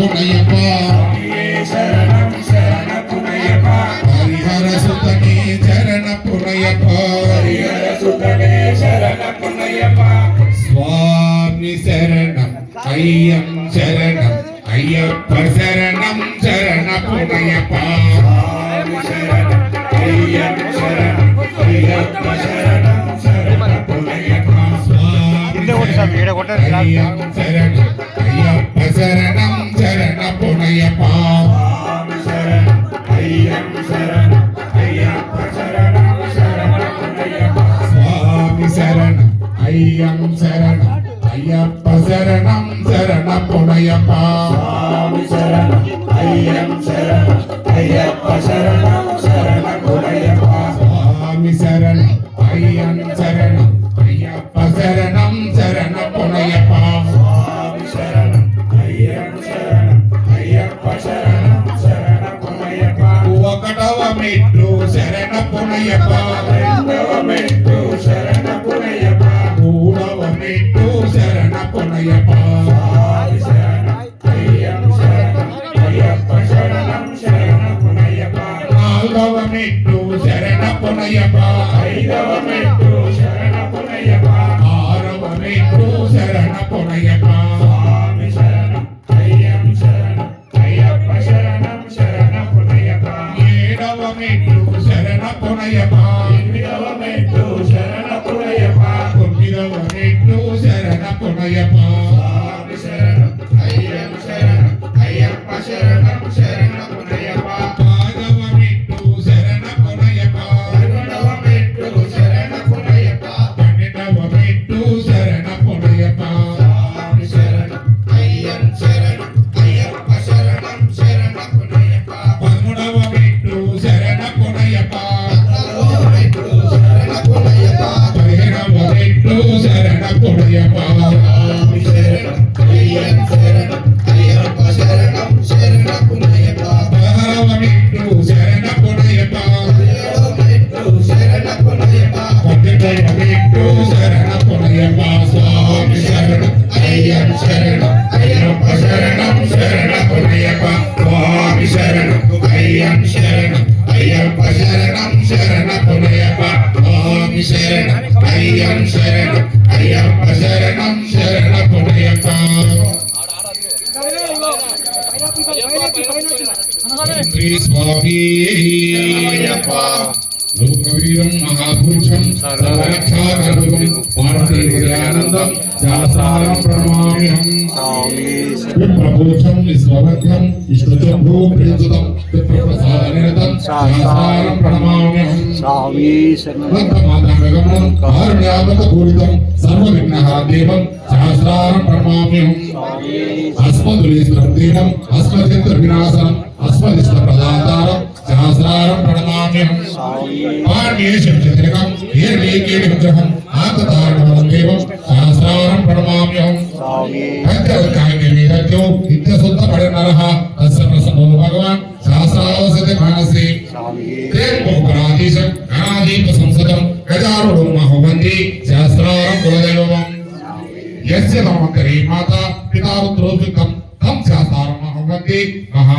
పునయ్యప్ప శరణం శరణ పునయ్యప్ప హరిహర సుతనే శరణ పునయ్యప్ప హరిహర సుతనే శరణ పునయ్యప్ప స్వామి శరణం అయ్యం శరణం అయ్యప్ప శరణం శరణ పునయ్యప్ప స్వామి శరణం అయ్యం శరణం అయ్యప్ప శరణం శరణ పునయ్యప్ప అయ్యం శరణం అయ్యప్ప శరణం శరణ పునయ్యప్ప స్వామి శరణం అయ్యం శరణం అయ్యప్ప శరణం శరణ పునయ్యప్ప స్వామి శరణం అయ్యం శరణం అయ్యప్ప శరణం శరణ పునయ్యప్ప స్వామి శరణం అయ్యం శరణం అయ్యప్ప శరణం శరణ పునయ్యప్ప స్వామి శరణం అయ్యం శరణం అయ్యప్ప శరణం శరణ పునయ్యప్ప స్వామి శరణం అయ్యం శరణం అయ్యప్ప శరణం శరణ పునయ్యప్ప ఒకటవ మెట్టు శరణ పునయ్యప్ప రెండవ మెట్టు శరణ పునయ్యప్ప మూడవ మెట్టు శరణ పునయ్యప్ప స్వామి శరణం అయ్యం శరణం అయ్యప్ప శరణం శరణ పునయ్యప్ప నాలుగవ మెట్టు శరణ పునయ్యప్ప ఐదవ మెట్టు శరణ పునయ్యప్ప ఆరవ మెట్టు శరణ పునయ్యప్ప స్వామి శరణం అయ్యం శరణం అయ్యప్ప శరణం శరణ పునయ్యప్ప ఏడవ మెట్టు శరణ పునయ్యప్ప ఎనిమిదవ మెట్టు శరణ పునయ్యప్ప తొమ్మిదవ మెట్టు శరణ పునయ్యప్ప స్వామి శరణం అయ్యం శరణం అయ్యప్ప శరణం శరణ పునయ్యప్ప పదవ మెట్టు శరణ పునయ్యప్ప పదకొండవ మెట్టు శరణ పునయ్యప్ప పన్నెండవ మెట్టు శరణ పునయ్యప్ప స్వామి శరణం అయ్యం శరణం అయ్యప్ప శరణం శరణ పునయ్యప్ప పదమూడవ మెట్టు శరణ పునయ్యప్ప పద్నాలుగవ మెట్టు శరణ పునయ్యప్ప పదిహేడవ మెట్టు శరణ పునయ్యప్ప స్వామి శరణం అయ్యం శరణం అయ్యప్ప శరణం శరణ పునయ్యప్ప పదహారవ మెట్టు శరణ పునయ్యప్ప పదిహేడవ మెట్టు శరణ పునయ్యప్ప పద్దెనిమిదవ మెట్టు శరణ పునయ్యప్ప స్వామి శరణం అయ్యం శరణం అయ్యప్ప శరణం శరణ పునయ్యప్ప స్వామి శరణం అయ్యం శరణం అయ్యప్ప శరణం శరణ పునయ్యప్ప స్వామి శరణం అయ్యం శరణం అయ్యప్ప శరణం శరణ పునయ్యప్ప శ్రీ స్వామి అయ్యప్ప లోకవీరం మహాపురుషం సర్వరక్షాకరుం పార్వతీహృదయానందం శాస్త్రారం ప్రణమామ్యహం విప్రభూషం విశ్వభద్రం విష్ణుశంభూ ప్రియసుతం విప్రప్రసాదనిరతం శాస్త్రారం ప్రణమామ్యహం భక్తమాతాగమనం కారుణ్యామకపూరితం సర్వవిఘ్నహాదేవం శాస్త్రారం ప్రణమామ్యహం అస్మదులీశ్వరం దేవం అస్మద్వినాశనం అస్మదిష్టప్రదాతారం సహస్రారం ప్రణమామ్యహం పాణ్యేశం చంద్రికం హీర్లీకేళి విగ్రహం ఆకతారణవరం దేవం సహస్రారం ప్రణమామ్యహం పంచవల్కాయనివేద్యో నిత్యశుద్ధ పడినరః తస్య ప్రసన్నో భగవాన్ సహస్రావసతి మానసే తేంపోకరాధీశం గణాధీప సంసదం గజారుఢం మహోవంది సహస్రారం కులదైవం యస్య ధర్మంకరీ మాతా పితా రుద్రోభికం తం శాస్త్రారం మహోవంది మహా